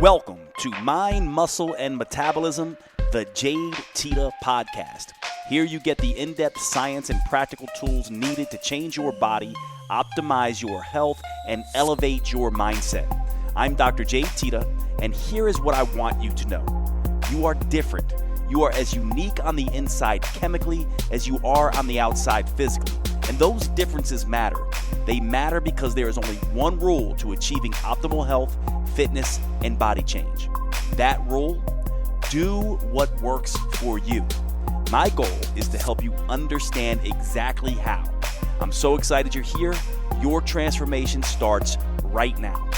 Welcome to Mind, Muscle, and Metabolism, the Jade Teta podcast. Here you get the in-depth science and practical tools needed to change your body, optimize your health, and elevate your mindset. I'm Dr. Jade Teta, and here is what I want you to know. You are different. You are as unique on the inside chemically as you are on the outside physically. And those differences matter. They matter because there is only one rule to achieving optimal health, fitness, and body change. That rule: do what works for you. My goal is to help you understand exactly how. I'm so excited you're here. Your transformation starts right now.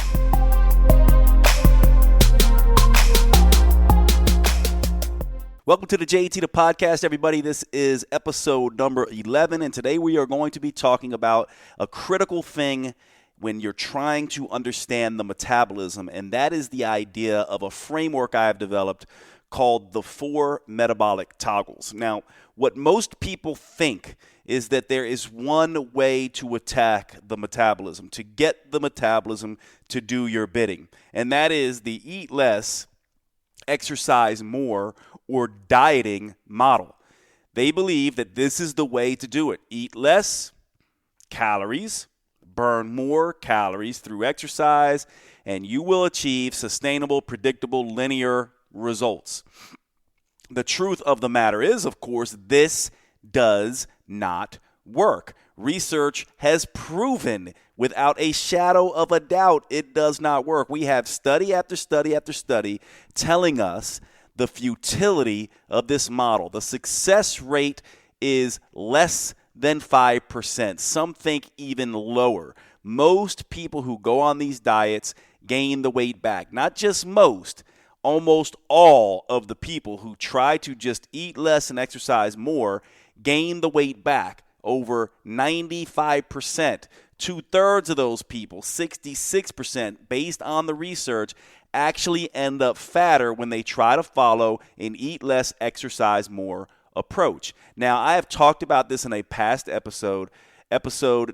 Welcome to the Jade Teta podcast, everybody. This is episode number 11, and today we are going to be talking about a critical thing when you're trying to understand the metabolism, and that is the idea of a framework I have developed called the 4 Metabolic Toggles. Now, what most people think is that there is one way to attack the metabolism, to get the metabolism to do your bidding, and that is the eat less, exercise more, or dieting model. They believe that this is the way to do it. Eat less calories, burn more calories through exercise, and you will achieve sustainable, predictable, linear results. The truth of the matter is, of course, this does not work. Research has proven without a shadow of a doubt it does not work. We have study after study after study telling us the futility of this model. The success rate is less than 5%. Some think even lower. Most people who go on these diets gain the weight back. Not just most, almost all of the people who try to just eat less and exercise more gain the weight back. Over 95%. 2/3 of those people, 66%, based on the research, actually end up fatter when they try to follow an eat less, exercise more approach. Now, I have talked about this in a past episode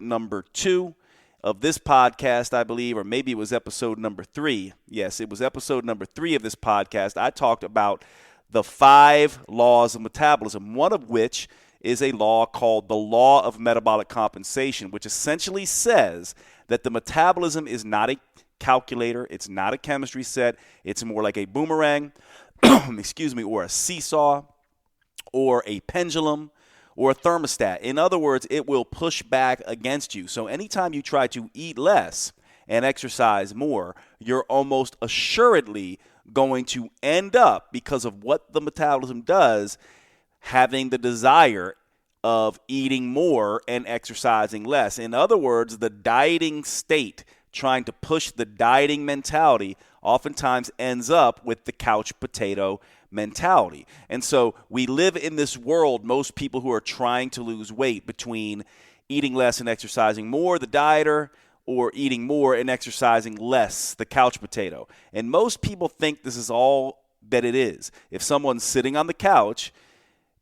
number 2 of this podcast, I believe, or maybe it was episode number 3. Yes, it was episode number 3 of this podcast. I talked about the 5 laws of metabolism, one of which is a law called the law of metabolic compensation, which essentially says that the metabolism is not a calculator, it's not a chemistry set, it's more like a boomerang, or a seesaw, or a pendulum, or a thermostat. In other words, it will push back against you. So anytime you try to eat less and exercise more, you're almost assuredly going to end up, because of what the metabolism does, having the desire of eating more and exercising less. In other words, the dieting state, trying to push the dieting mentality, oftentimes ends up with the couch potato mentality. And so we live in this world, most people who are trying to lose weight, between eating less and exercising more, the dieter, or eating more and exercising less, the couch potato. And most people think this is all that it is. If someone's sitting on the couch,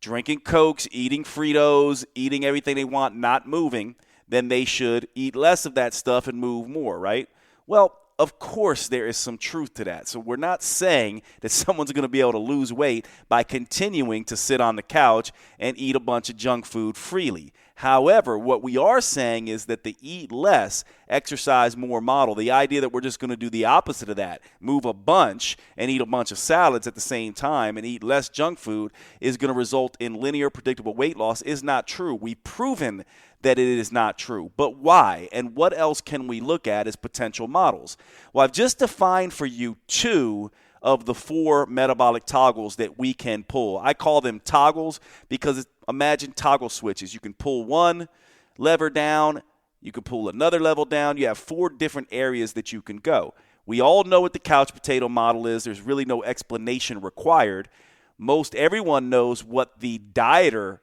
drinking Cokes, eating Fritos, eating everything they want, not moving, then they should eat less of that stuff and move more, right? Well, of course there is some truth to that. So we're not saying that someone's going to be able to lose weight by continuing to sit on the couch and eat a bunch of junk food freely. However, what we are saying is that the eat less, exercise more model, the idea that we're just going to do the opposite of that, move a bunch and eat a bunch of salads at the same time and eat less junk food, is going to result in linear, predictable weight loss, is not true. We've proven that it is not true. But why? And what else can we look at as potential models? Well, I've just defined for you 2 of the 4 metabolic toggles that we can pull. I call them toggles because imagine toggle switches. You can pull one lever down, you can pull another level down. You have 4 different areas that you can go. We all know what the couch potato model is. There's really no explanation required. Most everyone knows what the dieter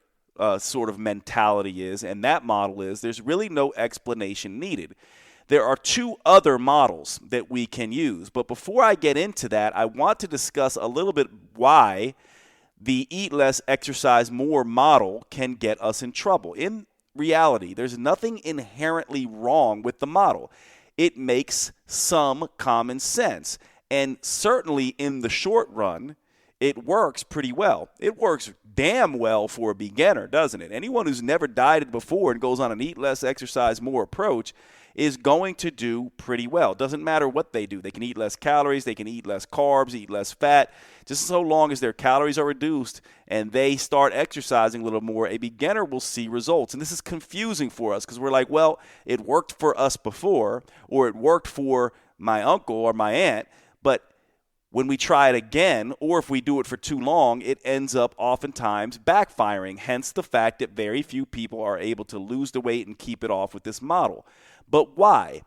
sort of mentality is, and that model is. There's really no explanation needed. There are 2 other models that we can use, but before I get into that, I want to discuss a little bit why the eat less, exercise more model can get us in trouble. In reality, there's nothing inherently wrong with the model. It makes some common sense. And certainly in the short run, it works pretty well. It works damn well for a beginner, doesn't it? Anyone who's never dieted before and goes on an eat less, exercise more approach is going to do pretty well. It doesn't matter what they do. They can eat less calories, they can eat less carbs, eat less fat. Just so long as their calories are reduced and they start exercising a little more, a beginner will see results. And this is confusing for us because we're like, well, it worked for us before, or it worked for my uncle or my aunt, but when we try it again, or if we do it for too long, it ends up oftentimes backfiring, hence the fact that very few people are able to lose the weight and keep it off with this model. But why?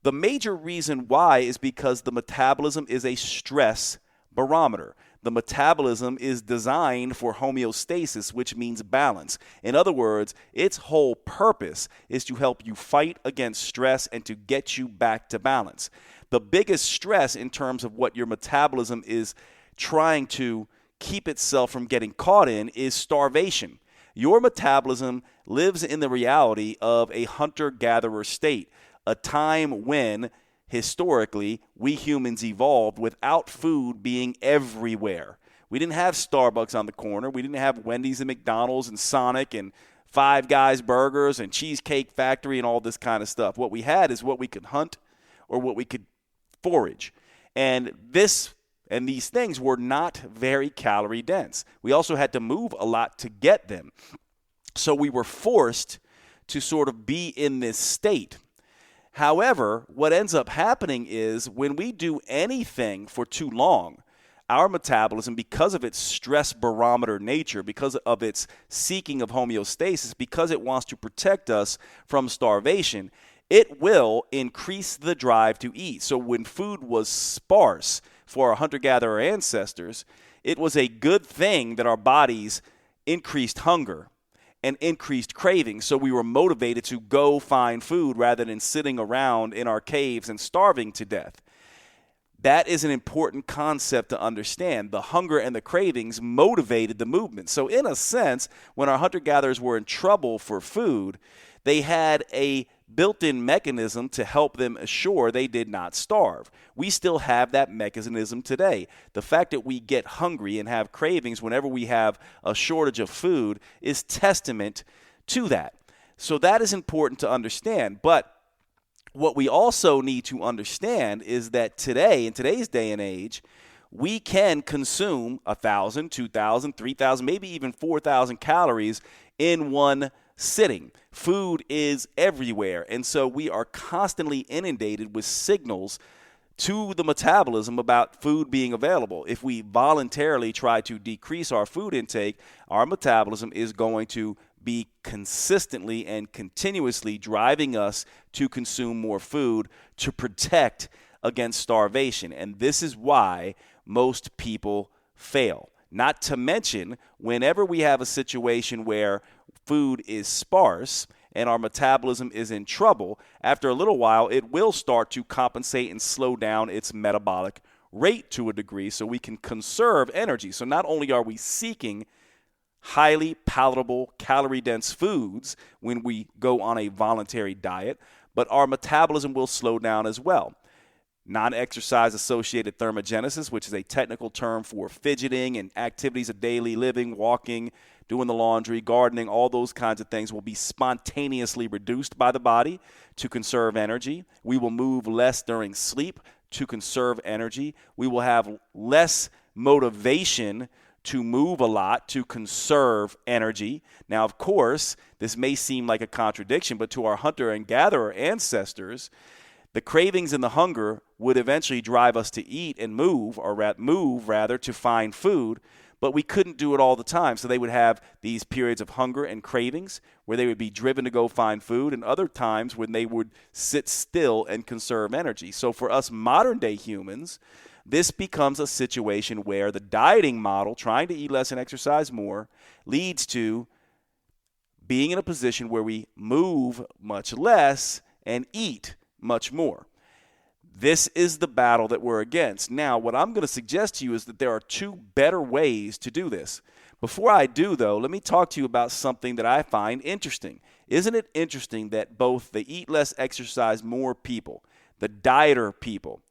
The major reason why is because the metabolism is a stress barometer. The metabolism is designed for homeostasis, which means balance. In other words, its whole purpose is to help you fight against stress and to get you back to balance. The biggest stress in terms of what your metabolism is trying to keep itself from getting caught in is starvation. Your metabolism lives in the reality of a hunter-gatherer state, a time when, historically, we humans evolved without food being everywhere. We didn't have Starbucks on the corner. We didn't have Wendy's and McDonald's and Sonic and Five Guys Burgers and Cheesecake Factory and all this kind of stuff. What we had is what we could hunt or what we could forage. And these things were not very calorie dense. We also had to move a lot to get them. So we were forced to sort of be in this state. However, what ends up happening is when we do anything for too long, our metabolism, because of its stress barometer nature, because of its seeking of homeostasis, because it wants to protect us from starvation, it will increase the drive to eat. So when food was sparse for our hunter-gatherer ancestors, it was a good thing that our bodies increased hunger and increased cravings. So we were motivated to go find food rather than sitting around in our caves and starving to death. That is an important concept to understand. The hunger and the cravings motivated the movement. So in a sense, when our hunter-gatherers were in trouble for food, they had a built-in mechanism to help them assure they did not starve. We still have that mechanism today. The fact that we get hungry and have cravings whenever we have a shortage of food is testament to that. So that is important to understand. But what we also need to understand is that today, in today's day and age, we can consume 1,000, 2,000, 3,000, maybe even 4,000 calories in one sitting. Food is everywhere, and so we are constantly inundated with signals to the metabolism about food being available. If we voluntarily try to decrease our food intake, our metabolism is going to be consistently and continuously driving us to consume more food to protect against starvation. And this is why most people fail. Not to mention, whenever we have a situation where food is sparse and our metabolism is in trouble, after a little while, it will start to compensate and slow down its metabolic rate to a degree so we can conserve energy. So not only are we seeking highly palatable, calorie-dense foods when we go on a voluntary diet, but our metabolism will slow down as well. Non-exercise-associated thermogenesis, which is a technical term for fidgeting and activities of daily living, walking, doing the laundry, gardening, all those kinds of things will be spontaneously reduced by the body to conserve energy. We will move less during sleep to conserve energy. We will have less motivation to move a lot to conserve energy. Now, of course, this may seem like a contradiction, but to our hunter and gatherer ancestors, the cravings and the hunger would eventually drive us to eat and move, or move rather, to find food, but we couldn't do it all the time. So they would have these periods of hunger and cravings where they would be driven to go find food, and other times when they would sit still and conserve energy. So for us modern-day humans, this becomes a situation where the dieting model, trying to eat less and exercise more, leads to being in a position where we move much less and eat much more. This is the battle that we're against. Now, what I'm going to suggest to you is that there are two better ways to do this. Before I do, though, let me talk to you about something that I find interesting. Isn't it interesting that both the eat less, exercise more people, the dieter people,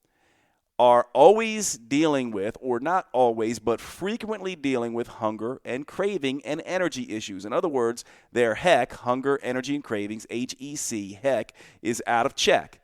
are always dealing with, or not always, but frequently dealing with hunger and craving and energy issues. In other words, their HEC, hunger, energy, and cravings, HEC, HEC, is out of check.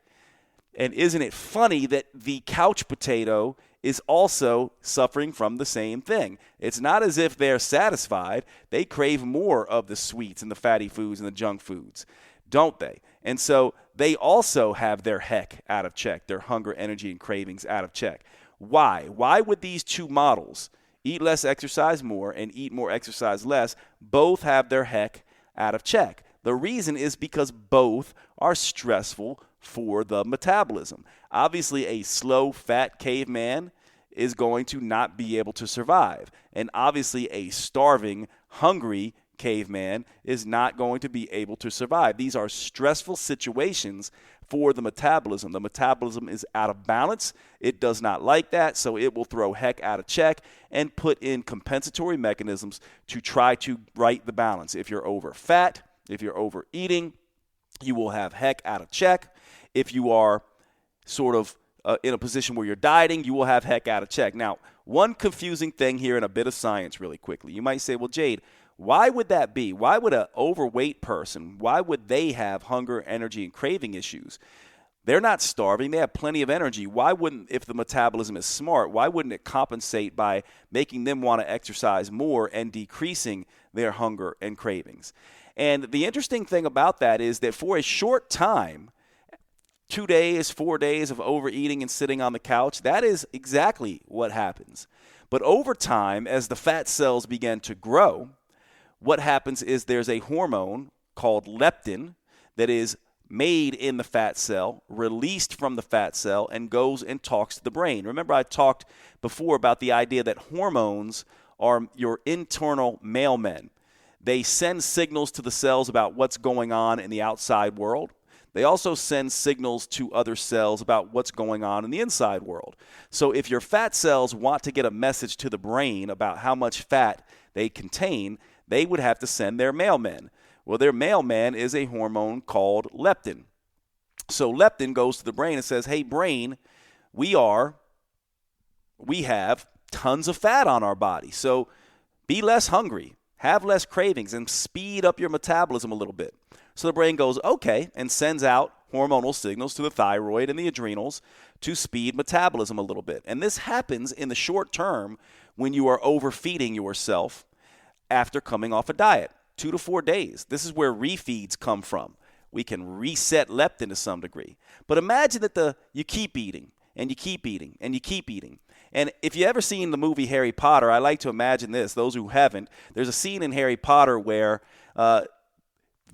And isn't it funny that the couch potato is also suffering from the same thing? It's not as if they're satisfied. They crave more of the sweets and the fatty foods and the junk foods, don't they? And so they also have their HEC out of check, their hunger, energy, and cravings out of check. Why? Why would these two models, eat less, exercise more, and eat more, exercise less, both have their HEC out of check? The reason is because both are stressful for the metabolism. Obviously, a slow, fat caveman is going to not be able to survive. And obviously, a starving, hungry caveman is not going to be able to survive. These are stressful situations for the metabolism. The metabolism is out of balance. It does not like that, so it will throw HEC out of check and put in compensatory mechanisms to try to right the balance. If you're over fat, if you're overeating, you will have HEC out of check. If you are sort of in a position where you're dieting, you will have HEC out of check. Now, one confusing thing here and a bit of science really quickly. You might say, well, Jade, why would that be? Why would an overweight person, why would they have hunger, energy, and craving issues? They're not starving. They have plenty of energy. Why wouldn't, if the metabolism is smart, why wouldn't it compensate by making them want to exercise more and decreasing their hunger and cravings? And the interesting thing about that is that for a short time, 2 days, 4 days of overeating and sitting on the couch, that is exactly what happens. But over time, as the fat cells begin to grow, what happens is there's a hormone called leptin that is made in the fat cell, released from the fat cell, and goes and talks to the brain. Remember, I talked before about the idea that hormones are your internal mailmen. They send signals to the cells about what's going on in the outside world. They also send signals to other cells about what's going on in the inside world. So if your fat cells want to get a message to the brain about how much fat they contain, they would have to send their mailman. Well, their mailman is a hormone called leptin. So leptin goes to the brain and says, hey, brain, we have tons of fat on our body. So be less hungry, have less cravings, and speed up your metabolism a little bit. So the brain goes, okay, and sends out hormonal signals to the thyroid and the adrenals to speed metabolism a little bit. And this happens in the short term when you are overfeeding yourself after coming off a diet, 2 to 4 days. This is where refeeds come from. We can reset leptin to some degree. But imagine that you keep eating, and you keep eating, and you keep eating. And if you ever seen the movie Harry Potter, I like to imagine this. Those who haven't, there's a scene in Harry Potter where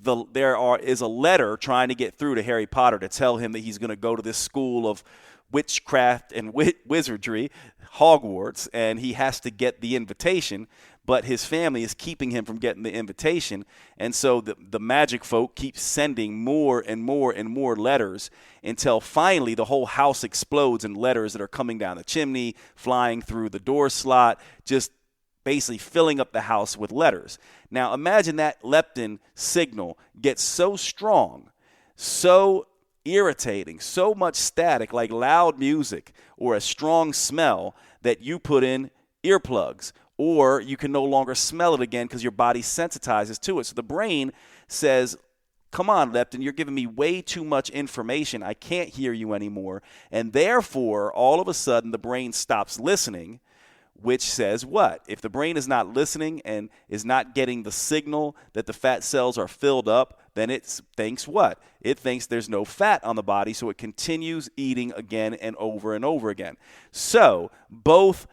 there is a letter trying to get through to Harry Potter to tell him that he's going to go to this school of witchcraft and wizardry, Hogwarts, and he has to get the invitation, but his family is keeping him from getting the invitation. And so the magic folk keep sending more and more and more letters until finally the whole house explodes in letters that are coming down the chimney, flying through the door slot, just basically filling up the house with letters. Now imagine that leptin signal gets so strong, so irritating, so much static, like loud music or a strong smell, that you put in earplugs, or you can no longer smell it again because your body sensitizes to it. So the brain says, come on, leptin, you're giving me way too much information. I can't hear you anymore. And therefore, all of a sudden, the brain stops listening, which says what? If the brain is not listening and is not getting the signal that the fat cells are filled up, then it thinks what? It thinks there's no fat on the body, so it continues eating again and over again. So both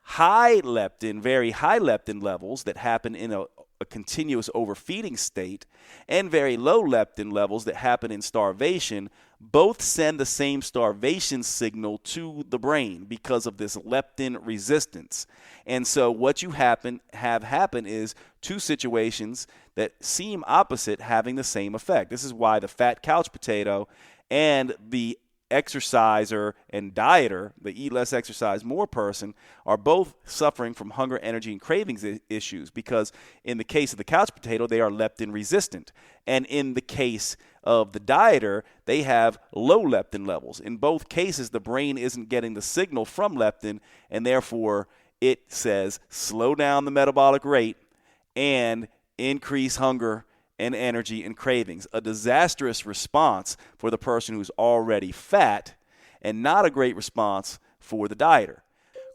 high leptin, very high leptin levels that happen in a continuous overfeeding state, and very low leptin levels that happen in starvation, both send the same starvation signal to the brain because of this leptin resistance. And so what you have happen is two situations that seem opposite having the same effect. This is why the fat couch potato and the exerciser and dieter, the eat less, exercise more person, are both suffering from hunger, energy, and cravings issues because in the case of the couch potato, they are leptin resistant. And in the case of the dieter, they have low leptin levels. In both cases, the brain isn't getting the signal from leptin, and therefore it says slow down the metabolic rate and increase hunger and energy and cravings. A disastrous response for the person who's already fat and not a great response for the dieter.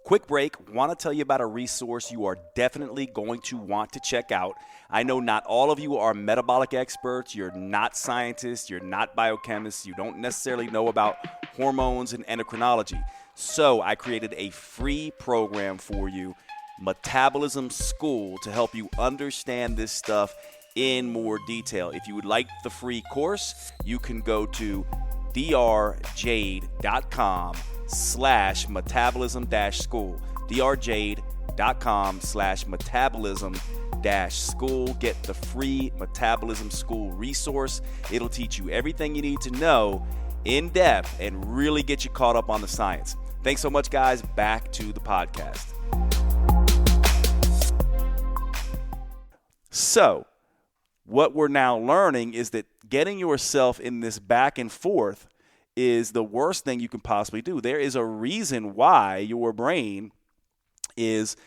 Quick break. Want to tell you about a resource you are definitely going to want to check out. I know not all of you are metabolic experts. You're not scientists. You're not biochemists. You don't necessarily know about hormones and endocrinology. So I created a free program for you, Metabolism School, to help you understand this stuff in more detail. If you would like the free course, you can go to drjade.com/metabolism-school. drjade.com/metabolism-school. Get the free Metabolism School resource. It'll teach you everything you need to know in depth and really get you caught up on the science. Thanks so much, guys. Back to the podcast. So, what we're now learning is that getting yourself in this back and forth is the worst thing you can possibly do. There is a reason why your brain is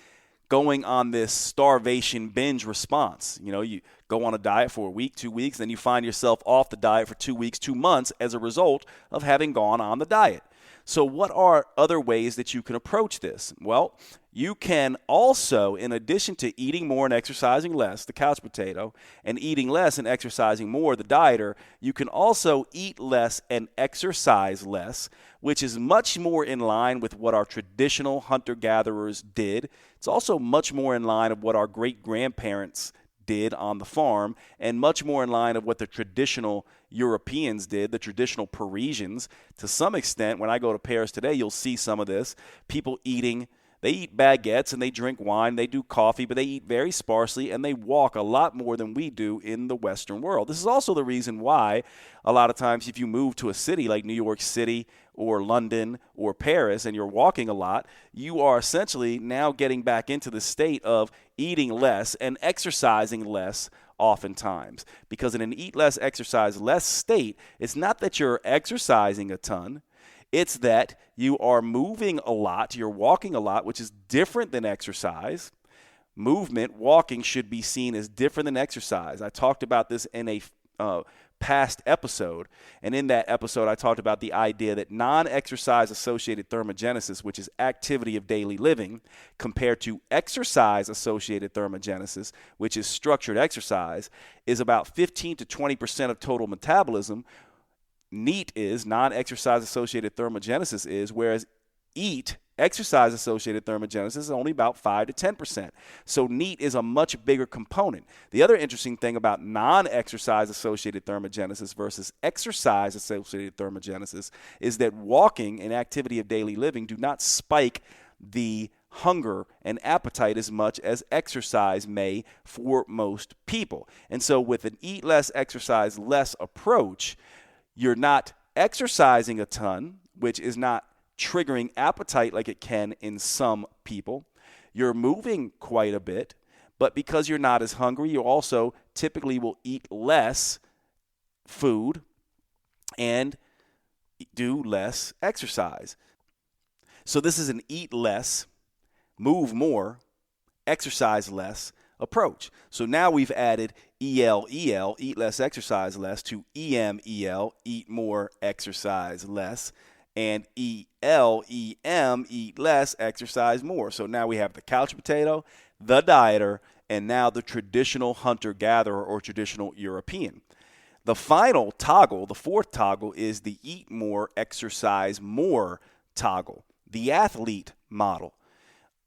going on this starvation binge response. You know, you go on a diet for a week, 2 weeks, then you find yourself off the diet for 2 weeks, 2 months as a result of having gone on the diet. So what are other ways that you can approach this? Well, you can also, in addition to eating more and exercising less, the couch potato, and eating less and exercising more, the dieter, you can also eat less and exercise less, which is much more in line with what our traditional hunter-gatherers did. It's also much more in line of what our great-grandparents did on the farm, and much more in line of what the traditional Europeans did, the traditional Parisians. To some extent, when I go to Paris today, you'll see some of this. People eating, they eat baguettes and they drink wine, they do coffee, but they eat very sparsely and they walk a lot more than we do in the Western world. This is also the reason why a lot of times if you move to a city like New York City or London or Paris and you're walking a lot, you are essentially now getting back into the state of eating less and exercising less oftentimes. Because in an eat less, exercise less state, it's not that you're exercising a ton, it's that you are moving a lot, you're walking a lot, which is different than exercise. Movement, walking, should be seen as different than exercise. I talked about this in a past episode, and in that episode I talked about the idea that non-exercise associated thermogenesis, which is activity of daily living, compared to exercise associated thermogenesis, which is structured exercise, is about 15 to 20% of total metabolism. NEAT is, non-exercise associated thermogenesis is, whereas EAT, exercise associated thermogenesis, is only about 5 to 10%. So NEAT is a much bigger component. The other interesting thing about non-exercise associated thermogenesis versus exercise associated thermogenesis is that walking and activity of daily living do not spike the hunger and appetite as much as exercise may for most people. And so with an eat less, exercise less approach, you're not exercising a ton, which is not triggering appetite like it can in some people. You're moving quite a bit, but because you're not as hungry, you also typically will eat less food and do less exercise. So this is an eat less, move more, exercise less approach. So now we've added ELEL, eat less, exercise less, to EMEL, eat more, exercise less, and ELEM, eat less, exercise more. So now we have the couch potato, the dieter, and now the traditional hunter-gatherer or traditional European. The final toggle, the fourth toggle, is the eat more, exercise more toggle, the athlete model.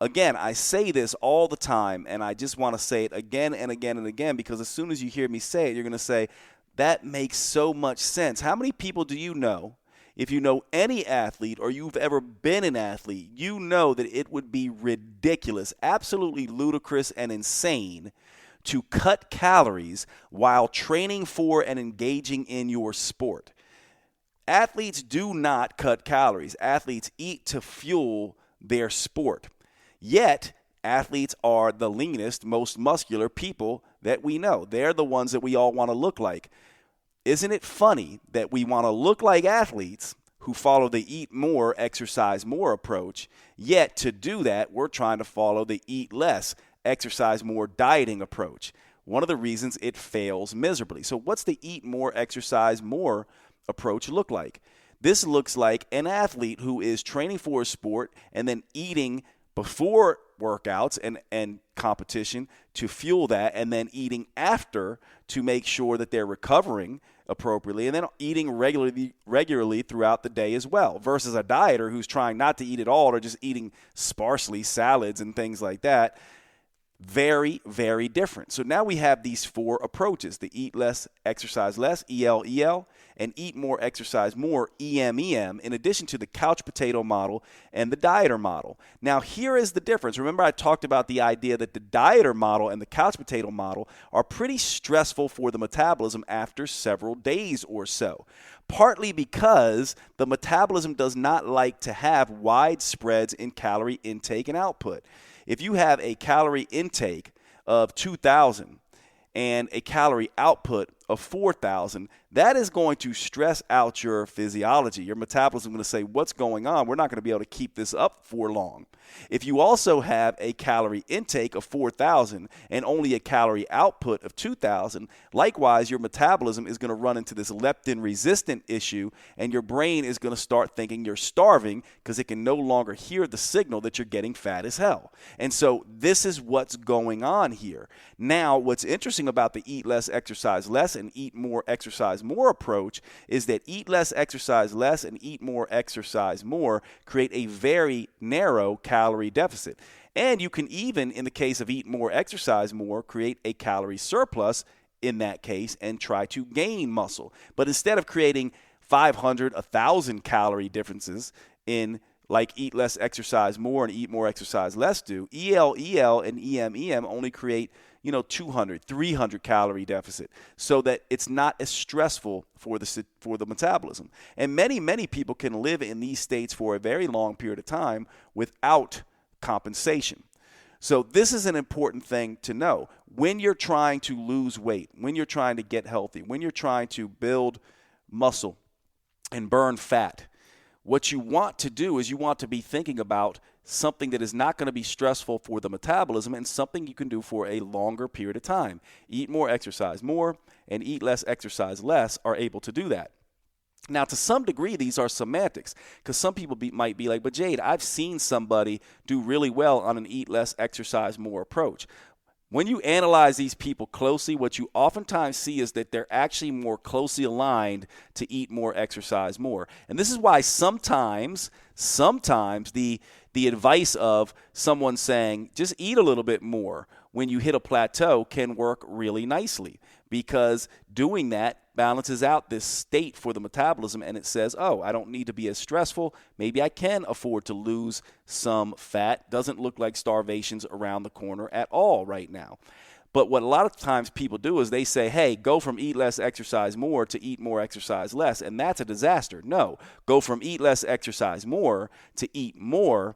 Again, I say this all the time, and I just want to say it again and again and again, because as soon as you hear me say it, you're going to say, that makes so much sense. How many people do you know, if you know any athlete or you've ever been an athlete, you know that it would be ridiculous, absolutely ludicrous and insane to cut calories while training for and engaging in your sport. Athletes do not cut calories. Athletes eat to fuel their sport. Yet, athletes are the leanest, most muscular people that we know. They're the ones that we all want to look like. Isn't it funny that we want to look like athletes who follow the eat more, exercise more approach, yet to do that, we're trying to follow the eat less, exercise more dieting approach? One of the reasons it fails miserably. So what's the eat more, exercise more approach look like? This looks like an athlete who is training for a sport and then eating before workouts and competition to fuel that, and then eating after to make sure that they're recovering appropriately, and then eating regularly throughout the day as well, versus a dieter who's trying not to eat at all or just eating sparsely, salads and things like that. Very, very different. So now we have these four approaches: the eat less, exercise less, ELEL, and eat more, exercise more, EMEM, in addition to the couch potato model and the dieter model. Now here is the difference. Remember, I talked about the idea that the dieter model and the couch potato model are pretty stressful for the metabolism after several days or so, partly because the metabolism does not like to have wide spreads in calorie intake and output. If you have a calorie intake of 2,000 and a calorie output of 4,000, that is going to stress out your physiology. Your metabolism is going to say, what's going on? We're not going to be able to keep this up for long. If you also have a calorie intake of 4,000 and only a calorie output of 2,000, likewise, your metabolism is going to run into this leptin-resistant issue, and your brain is going to start thinking you're starving because it can no longer hear the signal that you're getting fat as hell. And so this is what's going on here. Now, what's interesting about the eat less, exercise less, and eat more, exercise more approach is that eat less, exercise less, and eat more, exercise more create a very narrow calorie deficit. And you can even, in the case of eat more, exercise more, create a calorie surplus in that case and try to gain muscle. But instead of creating 500, 1,000 calorie differences in like eat less, exercise more, and eat more, exercise less do, ELEL and EMEM only create 200, 300 calorie deficit, so that it's not as stressful for the metabolism. And many people can live in these states for a very long period of time without compensation. So this is an important thing to know. When you're trying to lose weight, when you're trying to get healthy, when you're trying to build muscle and burn fat, what you want to do is you want to be thinking about something that is not going to be stressful for the metabolism and something you can do for a longer period of time. Eat more, exercise more, and eat less, exercise less are able to do that. Now, to some degree, these are semantics, because some people might be like, but Jade, I've seen somebody do really well on an eat less, exercise more approach. When you analyze these people closely, what you oftentimes see is that they're actually more closely aligned to eat more, exercise more. And this is why sometimes the advice of someone saying just eat a little bit more when you hit a plateau can work really nicely, because doing that balances out this state for the metabolism, and it says, oh, I don't need to be as stressful. Maybe I can afford to lose some fat. Doesn't look like starvation's around the corner at all right now. But what a lot of times people do is they say, hey, go from eat less, exercise more to eat more, exercise less, and that's a disaster. No, go from eat less, exercise more to eat more,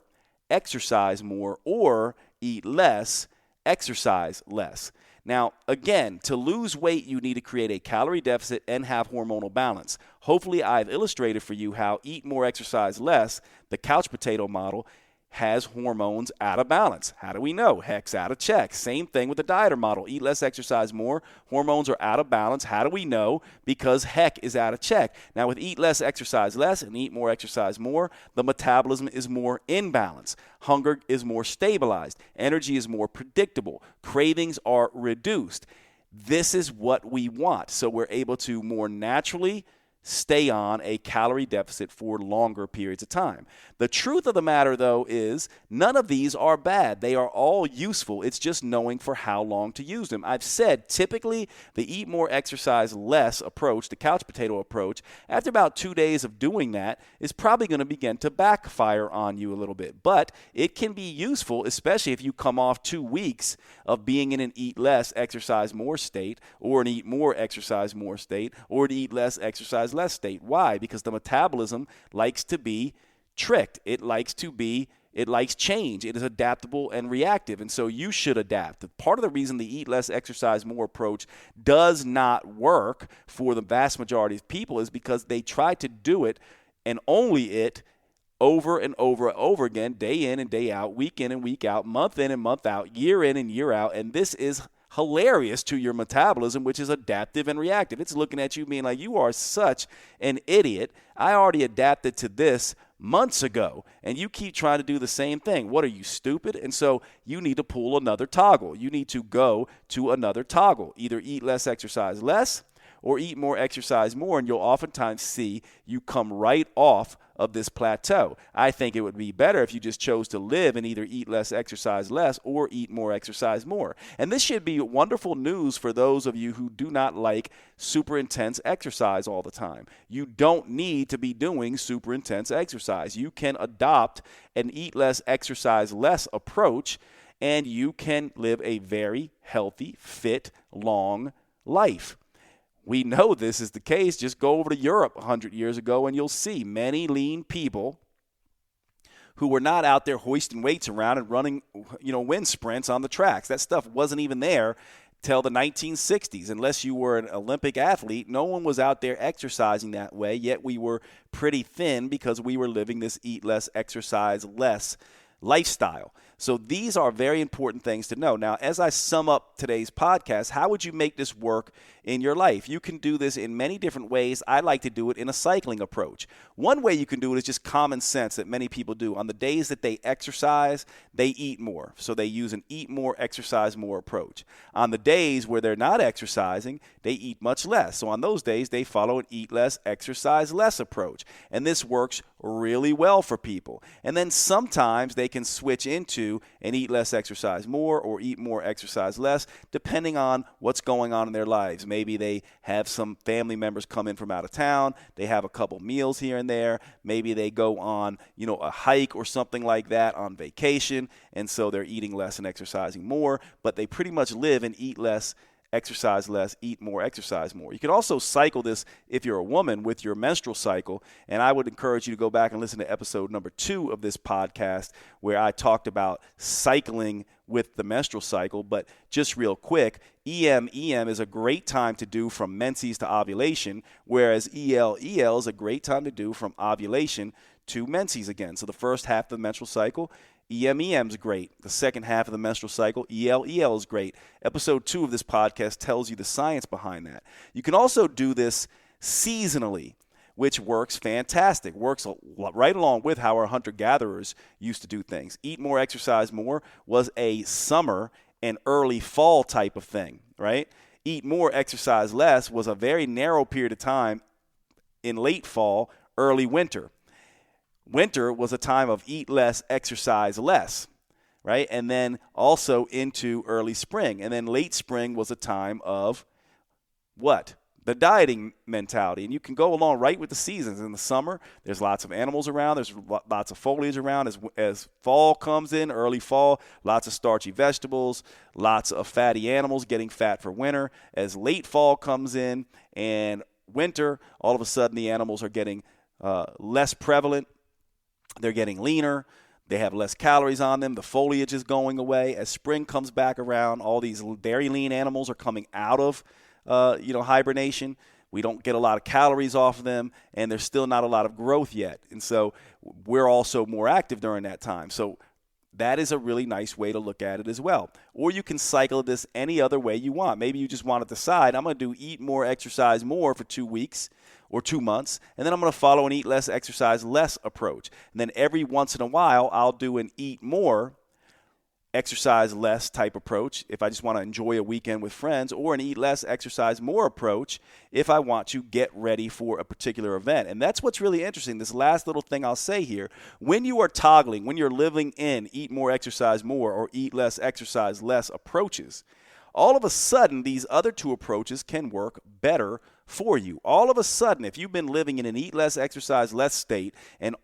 exercise more, or eat less, exercise less. Now, again, to lose weight, you need to create a calorie deficit and have hormonal balance. Hopefully, I've illustrated for you how eat more, exercise less, the couch potato model, has hormones out of balance. How do we know? Heck's out of check. Same thing with the dieter model. Eat less, exercise more. Hormones are out of balance. How do we know? Because heck is out of check. Now, with eat less, exercise less, and eat more, exercise more, the metabolism is more in balance. Hunger is more stabilized. Energy is more predictable. Cravings are reduced. This is what we want. So we're able to more naturally stay on a calorie deficit for longer periods of time. The truth of the matter, though, is none of these are bad. They are all useful. It's just knowing for how long to use them. I've said typically the eat more, exercise less approach, the couch potato approach, after about 2 days of doing that, is probably going to begin to backfire on you a little bit. But it can be useful, especially if you come off 2 weeks of being in an eat less, exercise more state, or an eat more, exercise more state, or an eat less, exercise less less state. Why? Because the metabolism likes to be tricked. It likes change. It is adaptable and reactive, and so you should adapt. Part of the reason the eat less, exercise more approach does not work for the vast majority of people is because they try to do it and only it over and over and over again, day in and day out, week in and week out, month in and month out, year in and year out, and this is hilarious to your metabolism, which is adaptive and reactive. It's looking at you being like, you are such an idiot. I already adapted to this months ago, and you keep trying to do the same thing. What are you, stupid? And so you need to pull another toggle. You need to go to another toggle. Either eat less, exercise less, or eat more, exercise more, and you'll oftentimes see you come right off of this plateau. I think it would be better if you just chose to live and either eat less, exercise less, or eat more, exercise more. And this should be wonderful news for those of you who do not like super intense exercise all the time. You don't need to be doing super intense exercise. You can adopt an eat less, exercise less approach, and you can live a very healthy, fit, long life. We know this is the case. Just go over to Europe 100 years ago and you'll see many lean people who were not out there hoisting weights around and running, wind sprints on the tracks. That stuff wasn't even there till the 1960s. Unless you were an Olympic athlete, no one was out there exercising that way, yet we were pretty thin because we were living this eat less, exercise less lifestyle. So these are very important things to know. Now, as I sum up today's podcast, how would you make this work in your life? You can do this in many different ways. I like to do it in a cycling approach. One way you can do it is just common sense that many people do. On the days that they exercise, they eat more. So they use an eat more, exercise more approach. On the days where they're not exercising, they eat much less. So on those days, they follow an eat less, exercise less approach. And this works really well for people. And then sometimes they can switch into and eat less, exercise more, or eat more, exercise less, depending on what's going on in their lives. Maybe they have some family members come in from out of town. They have a couple meals here and there. Maybe they go on, a hike or something like that on vacation, and so they're eating less and exercising more, but they pretty much live and eat less, exercise less, eat more, exercise more. You can also cycle this if you're a woman with your menstrual cycle, and I would encourage you to go back and listen to episode number 2 of this podcast where I talked about cycling with the menstrual cycle. But just real quick, EM is a great time to do from menses to ovulation, whereas EL is a great time to do from ovulation to menses again. So the first half of the menstrual cycle, EM is great. The second half of the menstrual cycle, EL is great. Episode 2 of this podcast tells you the science behind that. You can also do this seasonally, which works fantastic. Works right along with how our hunter-gatherers used to do things. Eat more, exercise more was a summer and early fall type of thing, right? Eat more, exercise less was a very narrow period of time in late fall, early winter. Winter was a time of eat less, exercise less, right? And then also into early spring. And then late spring was a time of what? The dieting mentality. And you can go along right with the seasons. In the summer, there's lots of animals around. There's lots of foliage around. As fall comes in, early fall, lots of starchy vegetables, lots of fatty animals getting fat for winter. As late fall comes in and winter, all of a sudden the animals are getting less prevalent. They're getting leaner. They have less calories on them. The foliage is going away. As spring comes back around, all these very lean animals are coming out of hibernation. We don't get a lot of calories off of them, and there's still not a lot of growth yet. And so we're also more active during that time. So that is a really nice way to look at it as well. Or you can cycle this any other way you want. Maybe you just want to decide, I'm going to do eat more, exercise more for 2 weeks or 2 months, and then I'm going to follow an eat less, exercise less approach. And then every once in a while, I'll do an eat more, exercise less type approach if I just want to enjoy a weekend with friends, or an eat less, exercise more approach if I want to get ready for a particular event. And that's what's really interesting. This last little thing I'll say here, when you are toggling, when you're living in eat more, exercise more, or eat less, exercise less approaches, all of a sudden these other 2 approaches can work better for you. All of a sudden, if you've been living in an eat less, exercise less state and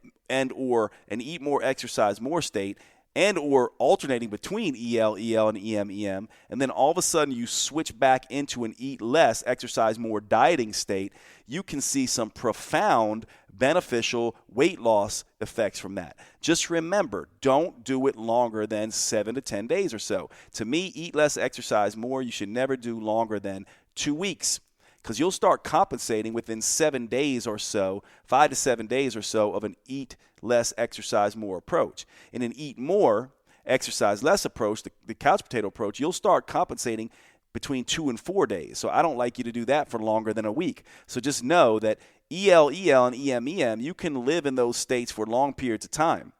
or an eat more, exercise more state, and or alternating between EL, and EM, and then all of a sudden you switch back into an eat less, exercise more dieting state, you can see some profound beneficial weight loss effects from that. Just remember, don't do it longer than 7 to 10 days or so. To me, eat less, exercise more, you should never do longer than 2 weeks, because you'll start compensating within 7 days or so, 5 to 7 days or so of an eat less, exercise more approach. In an eat more, exercise less approach, the couch potato approach, you'll start compensating between 2 and 4 days. So I don't like you to do that for longer than a week. So just know that EL, and EM, you can live in those states for long periods of time.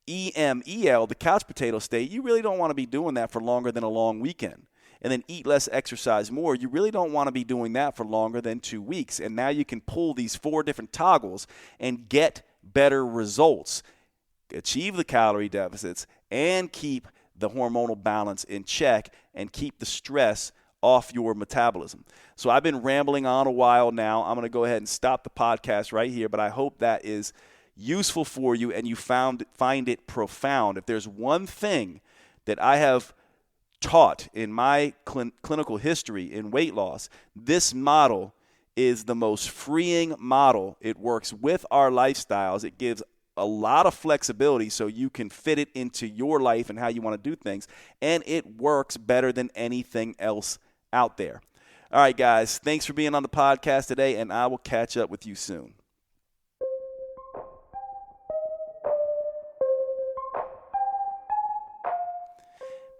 EMEL, the couch potato state, you really don't want to be doing that for longer than a long weekend. And then eat less, exercise more, you really don't want to be doing that for longer than 2 weeks. And now you can pull these 4 different toggles and get better results, achieve the calorie deficits, and keep the hormonal balance in check and keep the stress off your metabolism. So I've been rambling on a while now. I'm going to go ahead and stop the podcast right here, but I hope that is useful for you and you find it profound. If there's one thing that I have taught in my clinical history in weight loss, this model is the most freeing model. It works with our lifestyles. It gives a lot of flexibility so you can fit it into your life and how you want to do things, and it works better than anything else out there. All right, guys, thanks for being on the podcast today, and I will catch up with you soon.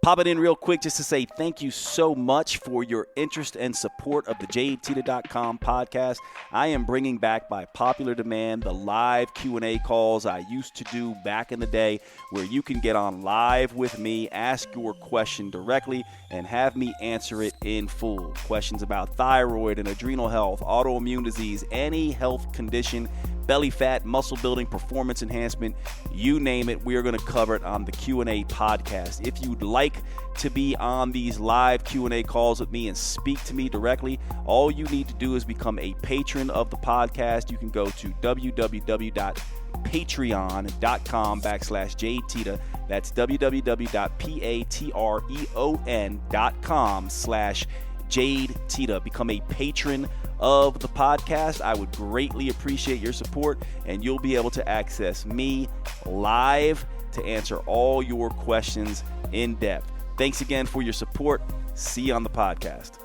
Pop it in real quick just to say thank you so much for your interest and support of the JadeTeta.com podcast. I am bringing back by popular demand the live Q&A calls I used to do back in the day, where you can get on live with me, ask your question directly, and have me answer it in full. Questions about thyroid and adrenal health, autoimmune disease, any health condition, belly fat, muscle building, performance enhancement, you name it, we are going to cover it on the Q&A podcast. If you'd like to be on these live Q&A calls with me and speak to me directly, all you need to do is become a patron of the podcast. You can go to www.patreon.com/Jade Teta. That's www.patreon.com/Jade Teta. Become a patron of the podcast. I would greatly appreciate your support, and you'll be able to access me live to answer all your questions in depth. Thanks again for your support. See you on the podcast.